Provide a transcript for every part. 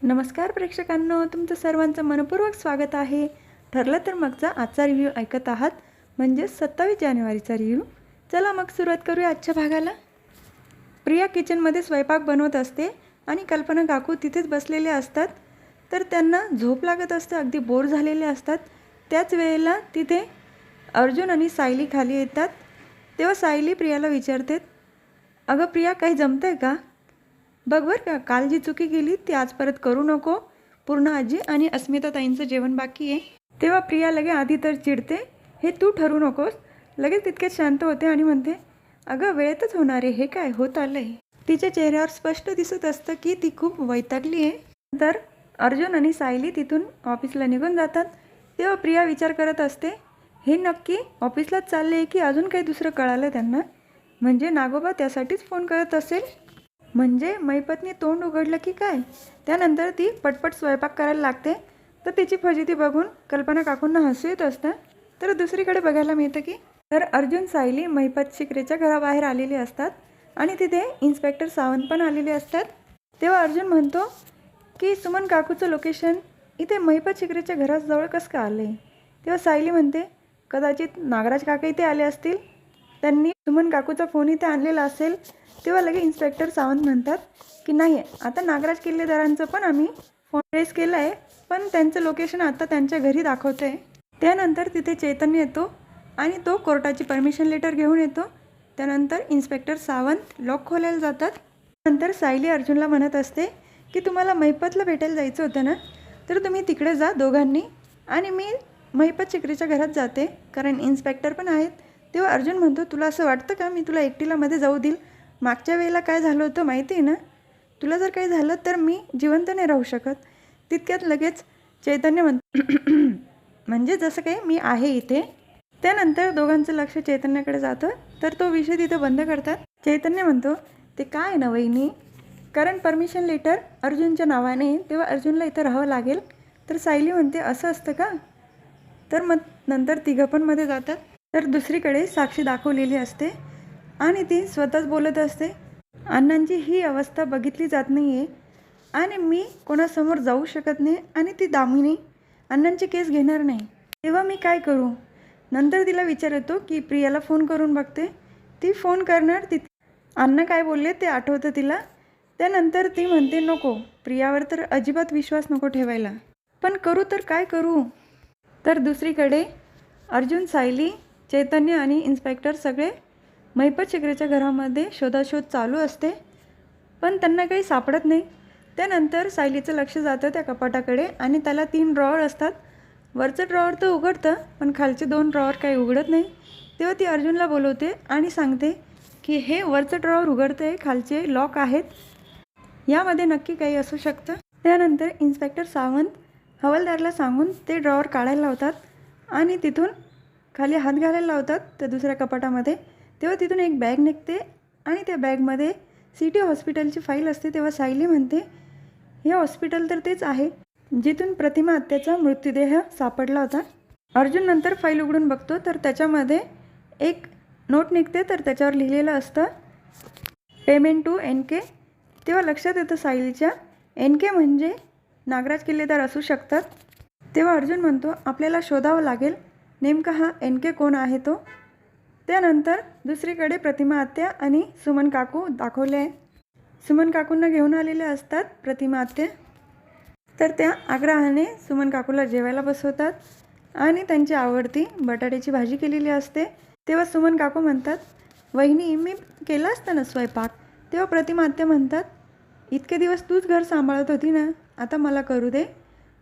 नमस्कार प्रेक्षकांनो, तुमचं सर्वांचं मनपूर्वक स्वागत आहे. ठरलं तर मगचा आजचा रिव्ह्यू ऐकत आहात, म्हणजे 27 जानेवारीचा रिव्ह्यू. चला मग सुरुवात करूया आजच्या भागाला. प्रिया किचनमध्ये स्वयंपाक बनवत असते आणि कल्पना काकू तिथेच बसलेले असतात. तर त्यांना झोप लागत असते, अगदी बोर झालेले असतात. त्याच वेळेला तिथे अर्जुन आणि सायली खाली येतात. तेव्हा सायली प्रियाला विचारते, अगं प्रिया, काही जमतंय का? बघ बरं का, काल जी चुकी केली ती आज परत करू नको. पूर्ण आजी आणि अस्मिता ताईंचं जेवण बाकी आहे. तेव्हा प्रिया लगे आधी तर चिडते, हे तू ठरू नकोस. लगेच तितकेच शांत होते आणि म्हणते, अगं वेळेतच होणार आहे, हे काय होत आलंय. तिच्या चेहऱ्यावर स्पष्ट दिसत असतं की ती खूप वैतागली आहे. तर अर्जुन आणि सायली तिथून ऑफिसला निघून जातात. तेव्हा प्रिया विचार करत असते, हे नक्की ऑफिसलाच चालले आहे की अजून काही दुसरं कळालं त्यांना? म्हणजे नागोबा त्यासाठीच फोन करत असेल. म्हणजे मैपतनी तोंड उघडलं की काय? त्यानंतर ती पटपट स्वयंपाक करायला लागते. तर तिची फजिती बघून कल्पना काकूंना हसू येत असतं. तर दुसरीकडे बघायला मिळतं की अर्जुन सायली मैपत शिकरेच्या घराबाहेर आलेले असतात आणि तिथे इन्स्पेक्टर सावंत पण आलेले असतात. तेव्हा अर्जुन म्हणतो की सुमन काकूचं लोकेशन इथे मैपत शिकरेच्या घराजवळ कसं का आलं आहे? तेव्हा सायली म्हणते, कदाचित नागराज काका इथे आले असतील, त्यांनी सुमन काकूचा फोन इथे आणलेला असेल. तेव्हा लगे इन्स्पेक्टर सावंत म्हणतात की नाही, आता नागराज किल्लेदारांचं पण आम्ही फोन ट्रेस केला आहे, पण त्यांचं लोकेशन आता त्यांच्या घरी दाखवतं आहे. त्यानंतर तिथे चैतन्य येतो आणि तो कोर्टाची परमिशन लेटर घेऊन येतो. त्यानंतर इन्स्पेक्टर सावंत लॉक खोलायला जातात. नंतर सायली अर्जुनला म्हणत असते की तुम्हाला मैपतला भेटायला जायचं होतं ना, तर तुम्ही तिकडे जा दोघांनी आणि मी मैपत चिकरीच्या घरात जाते, कारण इन्स्पेक्टर पण आहेत. तेव्हा अर्जुन म्हणतो, तुला असं वाटतं का मी तुला एकटीला मध्ये जाऊ देईल? मागच्या वेळेला काय झालं होतं माहिती आहे ना? तुला जर काही झालं तर मी जिवंत नाही राहू शकत. तितक्यात लगेच चैतन्य म्हणजे जसं काही मी आहे इथे. त्यानंतर दोघांचं लक्ष चैतन्याकडे जातं. तर तो विषय तिथे बंद करतात. चैतन्य म्हणतो, ते काय ना वहिनी, कारण परमिशन लेटर अर्जुनच्या नावाने, तेव्हा अर्जुनला इथं राहावं लागेल. तर सायली म्हणते, असं असतं का? तर मग नंतर तिघं पण मध्ये जातात. तर दुसरीकडे साक्षी दाखवलेली असते आणि ती स्वतःच बोलत असते, अण्णांची ही अवस्था बघितली जात नाही आहे आणि मी कोणासमोर जाऊ शकत नाही आणि ती दामिनी अण्णांची केस घेणार नाही. तेव्हा मी काय करू? नंतर तिला विचार येतो की प्रियाला फोन करून बघते. ती फोन करणार, अण्णा काय बोलले ते आठवतं तिला. त्यानंतर ती म्हणते, नको, प्रियावर तर अजिबात विश्वास नको ठेवायला, पण करू तर काय करू? तर दुसरीकडे अर्जुन, सायली, चैतन्य आणि इन्स्पेक्टर सगळे मैपत शिकरेच्या घरामध्ये शोधाशोध चालू असते, पण त्यांना काही सापडत नाही. त्यानंतर सायलीचं लक्ष जातं त्या कपाटाकडे आणि त्याला 3 ड्रॉवर असतात. वरचं ड्रॉवर तर उघडतं, पण खालचे 2 ड्रॉवर काही उघडत नाही. तेव्हा ती अर्जुनला बोलवते आणि सांगते की हे वरचं ड्रॉवर उघडतं आहे, खालचे लॉक आहेत, यामध्ये नक्की काही असू शकतं. त्यानंतर इन्स्पेक्टर सावंत हवालदारला सांगून ते ड्रॉवर काढायला लावतात आणि तिथून खाली हात घालायला लावतात त्या दुसऱ्या कपाटामध्ये. तेव्हा तिथून एक बॅग निघते आणि त्या बॅगमध्ये सिटी हॉस्पिटलची फाईल असते. तेव्हा सायली म्हणते, हे हॉस्पिटल तर तेच आहे जिथून प्रतिमा आत्याचा मृतदेह सापडला होता. अर्जुन नंतर फाईल उघडून बघतो, तर त्याच्यामध्ये एक नोट निघते. तर त्याच्यावर लिहिलेलं असतं, पेमेंट टू NK. तेव्हा लक्षात येतं सायलीच्या, NK म्हणजे नागराज किल्लेदार असू शकतात. तेव्हा अर्जुन म्हणतो, आपल्याला शोधावं लागेल नेमका हा NK कोण आहे तो. त्यानंतर दुसरीकडे प्रतिमा आत्या आणि सुमन काकू दाखवले आहे. सुमन काकूंना घेऊन आलेले असतात प्रतिमा आत्या. तर त्या आग्रहाने सुमन काकूला जेवायला बसवतात आणि त्यांची आवडती बटाट्याची भाजी केलेली असते. तेव्हा सुमन काकू म्हणतात, वहिनी, मी केला असता ना स्वयंपाक. तेव्हा प्रतिमा आत्या म्हणतात, इतके दिवस तूच घर सांभाळत होती ना, आता मला करू दे,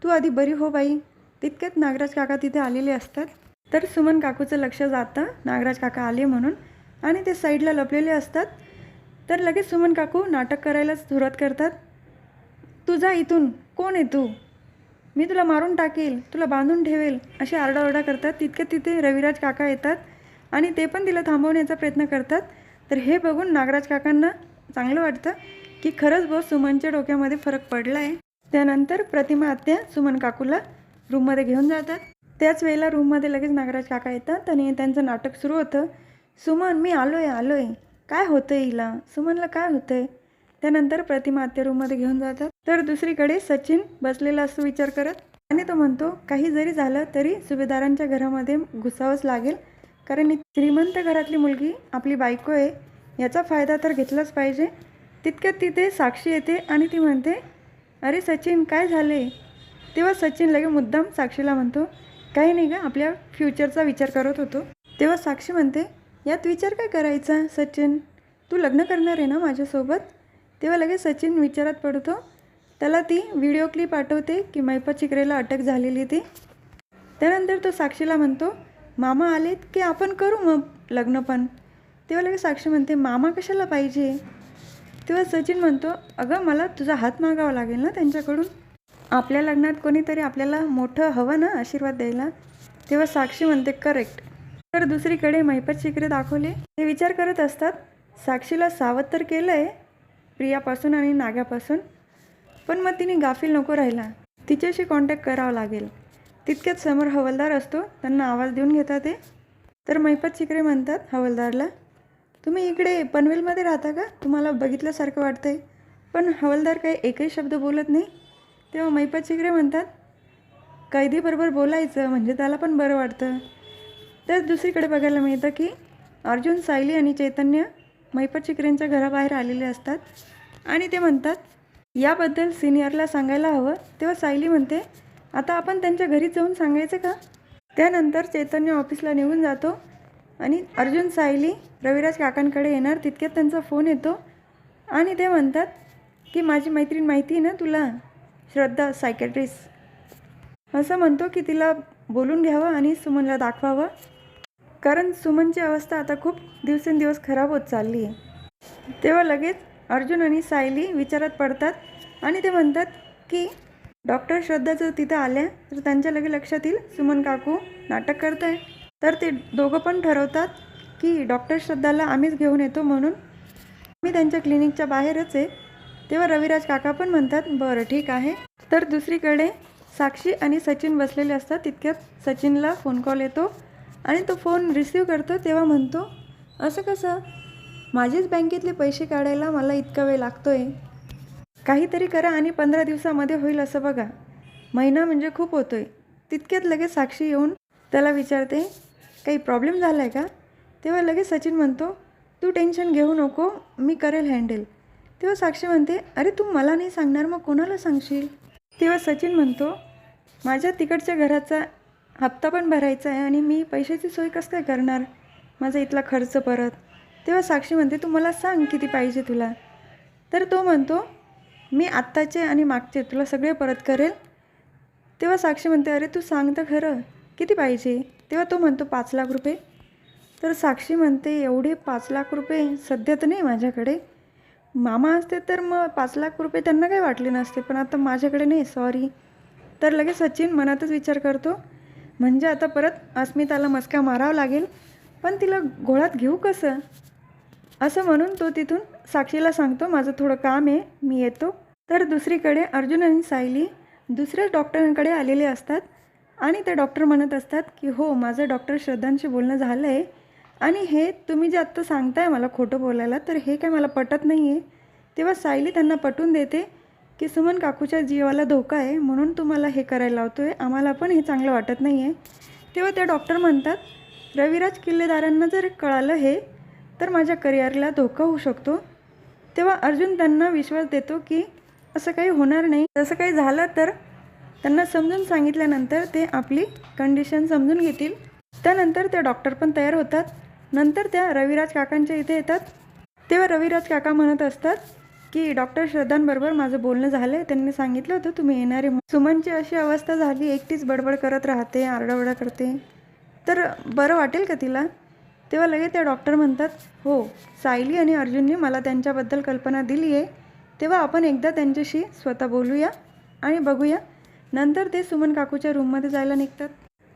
तू आधी बरी हो बाई. तितक्यात नागराज काका तिथे आलेले असतात. तर सुमन काकूचं लक्ष जातं नागराज काका आले म्हणून आणि ते साईडला लपलेले असतात. तर लगेच सुमन काकू नाटक करायला सुरुवात करतात, तू जा इथून, कोण आहे तू, मी तुला मारून टाकेल, तुला बांधून ठेवेल, अशी आरडाओरडा करतात. तितक्यात तिथे रविराज काका येतात आणि ते पण तिला थांबवण्याचा प्रयत्न करतात. तर हे बघून नागराज काकांना चांगलं वाटतं की खरंच बॉस, सुमनच्या डोक्यामध्ये फरक पडला आहे. त्यानंतर प्रतिमा आत्या सुमन काकूला रूममध्ये घेऊन जातात. त्याच वेळेला रूममध्ये लगेच नागराज काका येतात आणि त्यांचं नाटक सुरू होतं, सुमन, मी आलोय, काय होतं आहे हिला, सुमनला काय होतं आहे? त्यानंतर प्रतिमा आत्या रूममध्ये घेऊन जातात. तर दुसरीकडे सचिन बसलेला असतो विचार करत, आणि तो म्हणतो काही जरी झालं तरी सुभेदारांच्या घरामध्ये घुसावंच लागेल, कारण श्रीमंत घरातली मुलगी आपली बायको आहे, याचा फायदा तर घेतलाच पाहिजे. तितक्यात तिथे साक्षी येते आणि ती म्हणते, अरे सचिन काय झाले? तेव्हा सचिन लगे मुद्दाम साक्षीला म्हणतो, काही नाही गं, आपल्या फ्युचरचा विचार करत होतो. तेव्हा साक्षी म्हणते, यात विचार काय करायचा सचिन, तू लग्न करणार आहे ना माझ्यासोबत? तेव्हा लगेच सचिन विचारात पडतो. त्याला ती व्हिडिओ क्लिप आठवते की मैपत चिकरेला अटक झालेली ती. त्यानंतर तो साक्षीला म्हणतो, मामा आलेत की आपण करू मग लग्न पण. तेव्हा लगेच साक्षी म्हणते, मामा कशाला पाहिजे? तेव्हा सचिन म्हणतो, अगं मला तुझा हात मागावा लागेल ना त्यांच्याकडून, आपल्या लग्नात कोणीतरी आपल्याला मोठं हवं ना आशीर्वाद द्यायला. तेव्हा साक्षी म्हणते, करेक्ट. तर दुसरीकडे मैपत चिकरे दाखवले. ते विचार करत असतात, साक्षीला सावध तर केलं आहे प्रियापासून आणि नाग्यापासून, पण मग तिने गाफील नको राहिला, तिच्याशी कॉन्टॅक्ट करावा लागेल. तितक्यात समोर हवालदार असतो, त्यांना आवाज देऊन घेतात ते. तर मैपत चिकरे म्हणतात हवालदारला, तुम्ही इकडे पनवेलमध्ये राहता का? तुम्हाला बघितल्यासारखं वाटतंय. पण हवालदार काही एकही शब्द बोलत नाही. तेव्हा मैपत चिकरे म्हणतात, कैदीबरोबर बोलायचं म्हणजे त्याला पण बरं वाटतं. तर दुसरीकडे बघायला मिळतं की अर्जुन, सायली आणि चैतन्य मैपत चिकरेंच्या घराबाहेर आलेले असतात आणि ते म्हणतात, याबद्दल सिनियरला सांगायला हवं. तेव्हा सायली म्हणते, आता आपण त्यांच्या घरी जाऊन सांगायचं का? त्यानंतर चैतन्य ऑफिसला निघून जातो आणि अर्जुन, सायली रविराज काकांकडे येणार. तितक्यात त्यांचा फोन येतो आणि ते म्हणतात की माझी मैत्रीण माहिती आहे ना तुला, श्रद्धा सायकॅट्रिस्ट, असं म्हणतो की तिला बोलून घ्यावं आणि सुमनला दाखवावं, कारण सुमनची अवस्था आता खूप दिवसेंदिवस खराब होत चालली आहे. तेव्हा लगेच अर्जुन आणि सायली विचारात पडतात आणि ते म्हणतात की डॉक्टर श्रद्धा जर तिथं आल्या तर त्यांच्या लगे लक्षात येईल सुमन काकू नाटक करत आहे. तर ते दोघं पण ठरवतात की डॉक्टर श्रद्धाला आम्हीच घेऊन येतो, म्हणून मी त्यांच्या क्लिनिकच्या बाहेरच आहे. तेव्हा रविराज काका पण म्हणतात, बरं ठीक आहे. तर दुसरीकडे साक्षी आणि सचिन बसलेले असतात. तितक्यात सचिनला फोन कॉल येतो आणि तो फोन रिसीव करतो. तेव्हा म्हणतो, असं कसं, माझेच बँकेतले पैसे काढायला मला इतका वेळ लागतो आहे, काहीतरी करा आणि 15 दिवसामध्ये होईल असं बघा, महिना म्हणजे खूप होतो आहे. तितक्यात लगेच साक्षी येऊन त्याला विचारते, काही प्रॉब्लेम झाला आहे का? तेव्हा लगेच सचिन म्हणतो, तू टेन्शन घेऊ नको, मी करेल हँडल. तेव्हा साक्षी म्हणते, अरे तू मला नाही सांगणार मग कोणाला सांगशील? तेव्हा सचिन म्हणतो, माझ्या तिकडच्या घराचा हप्ता पण भरायचा आहे आणि मी पैशाची सोय कसं काय करणार, माझा इथला खर्च परत. तेव्हा साक्षी म्हणते, तू मला सांग किती पाहिजे तुला? तर तो म्हणतो, मी आत्ताचे आणि मागचे तुला सगळे परत करेल. तेव्हा साक्षी म्हणते, अरे तू सांग तर खरं किती पाहिजे? तेव्हा तो म्हणतो 5 लाख रुपये. तर साक्षी म्हणते, एवढे 5 लाख रुपये सध्या तर नाही माझ्याकडे, मामा असते तर मग 5 लाख रुपये त्यांना काही वाटले नसते, पण आता माझ्याकडे नाही, सॉरी. तर लगेच सचिन मनातच विचार करतो, म्हणजे आता परत अस्मिताला मस्का मारावा लागेल, पण तिला घोळात घेऊ कसं, असं म्हणून तो तिथून साक्षीला सांगतो, माझं थोडं काम आहे, मी येतो. तर दुसरीकडे अर्जुन आणि सायली दुसऱ्याच डॉक्टरांकडे आलेले असतात आणि ते डॉक्टर म्हणत असतात की हो, माझं डॉक्टर श्रद्धांशी बोलणं झालं आहे आणि हे तुम्ही जे आत्ता सांगताय मला खोटं बोलायला, तर हे काय मला पटत नाही आहे. तेव्हा सायली त्यांना पटवून देते की सुमन काकूच्या जीवाला धोका आहे, म्हणून तुम्हाला हे करायला लावतो आहे, आम्हाला पण हे चांगलं वाटत नाही आहे. तेव्हा त्या डॉक्टर म्हणतात, रविराज किल्लेदारांना जर कळालं हे तर माझ्या करिअरला धोका होऊ शकतो. तेव्हा अर्जुन त्यांना विश्वास देतो की असं काही होणार नाही, तसं काही झालं तर त्यांना समजून सांगितल्यानंतर ते आपली कंडिशन समजून घेतील. त्यानंतर ते डॉक्टर पण तयार होतात. नंतर त्या रविराज काकांच्या इथे येतात. तेव्हा रविराज काका म्हणत असतात की डॉक्टर श्रद्धांबरोबर माझं बोलणं झालं आहे, त्यांनी सांगितलं होतं तुम्ही येणारे. सुमनची अशी अवस्था झाली, एकटीच बडबड करत राहते, आरडाओरडा करते, तर बरं वाटेल का तिला? तेव्हा लगेच त्या डॉक्टर म्हणतात, हो, सायली आणि अर्जुनने मला त्यांच्याबद्दल कल्पना दिली आहे, तेव्हा आपण एकदा त्यांच्याशी स्वतः बोलूया आणि बघूया. नंतर ते सुमन काकूच्या रूममध्ये जायला निघतात.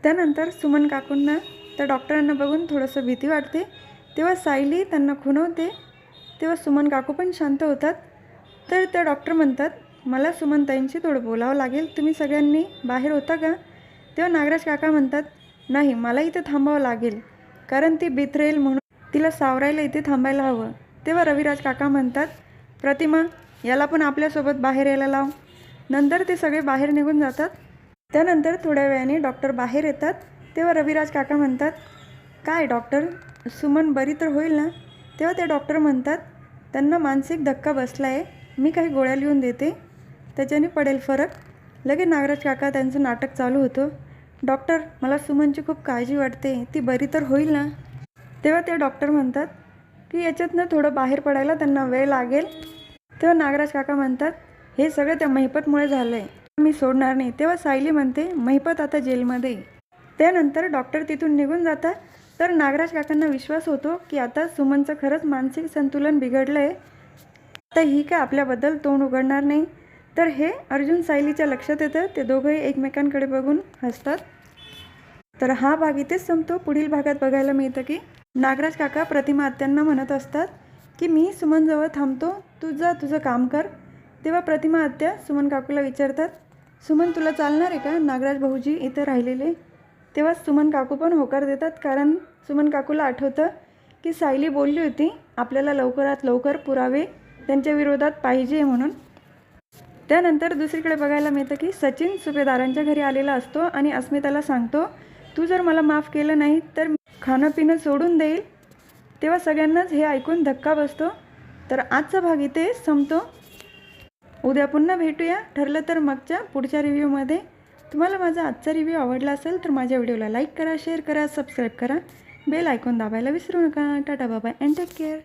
त्यानंतर सुमन काकूंना त्या डॉक्टरांना बघून थोडंसं भीती वाटते. तेव्हा सायली त्यांना खुणवते. तेव्हा सुमन काकू पण शांत होतात. तर त्या डॉक्टर म्हणतात, मला सुमनताईंशी थोडं बोलावं लागेल, तुम्ही सगळ्यांनी बाहेर होता का? तेव्हा नागराज काका म्हणतात, नाही, मला इथे थांबावं लागेल, कारण ती बिथरेल, म्हणून तिला सावरायला इथे थांबायला हवं. तेव्हा रविराज काका म्हणतात, प्रतिमा, याला पण आपल्यासोबत बाहेर यायला लाव. नंतर ते सगळे बाहेर निघून जातात. त्यानंतर थोड्या वेळाने डॉक्टर बाहेर येतात. तेव्हा रविराज काका म्हणतात, काय डॉक्टर, सुमन बरी तर होईल ना? तेव्हा ते डॉक्टर म्हणतात, त्यांना मानसिक धक्का बसला आहे, मी काही गोळ्या लिहून देते, त्याच्याने पडेल फरक. लगेच नागराज काका त्यांचं नाटक चालू होतं, डॉक्टर मला सुमनची खूप काळजी वाटते, ती बरी तर होईल ना? तेव्हा ते डॉक्टर म्हणतात की याच्यातनं थोडं बाहेर पडायला त्यांना वेळ लागेल. तेव्हा नागराज काका म्हणतात, हे सगळं त्या महिपतमुळे झालं आहे, मी सोडणार नाही. तेव्हा सायली म्हणते, महिपत आता जेलमध्ये. त्यानंतर डॉक्टर तिथून निघून जातात. तर नागराज काकांना विश्वास होतो की आता सुमनचं खरंच मानसिक संतुलन बिघडलं आहे, आता ही काय आपल्याबद्दल तोंड उघडणार नाही. तर हे अर्जुन सायलीच्या लक्षात येतं. ते दोघंही एकमेकांकडे बघून हसतात. तर हा भाग इथेच संपतो. पुढील भागात बघायला मिळतं की नागराज काका प्रतिमा आत्यांना म्हणत असतात की मी सुमनजवळ थांबतो, तू जा तुझं काम कर. तेव्हा प्रतिमा आत्या सुमन काकूला विचारतात, सुमन तुला चालणार आहे का नागराज भाऊजी इथं राहिलेले? तेव्हा सुमन काकू पण होकार देतात, कारण सुमन काकूला आठवतं की सायली बोलली होती आपल्याला लवकरात लवकर पुरावे त्यांच्या विरोधात पाहिजे म्हणून. त्यानंतर दुसरीकडे बघायला मिळतं की सचिन सुभेदारांच्या घरी आलेला असतो आणि अस्मिताला सांगतो, तू जर मला माफ केलं नाही तर खाणं पिणं सोडून देईल. तेव्हा सगळ्यांनाच हे ऐकून धक्का बसतो. तर आजचा भाग इथे संपतो. उद्या पुन्हा भेटूया ठरलं तर मगच्या पुढच्या रिव्ह्यूमध्ये. तुम्हाला माझा आजचा रिव्ह्यू आवडला असेल तर माझ्या व्हिडिओला लाईक करा, शेअर करा, सबस्क्राईब करा, बेल आयकॉन दाबायला विसरू नका. Tata bye and take care.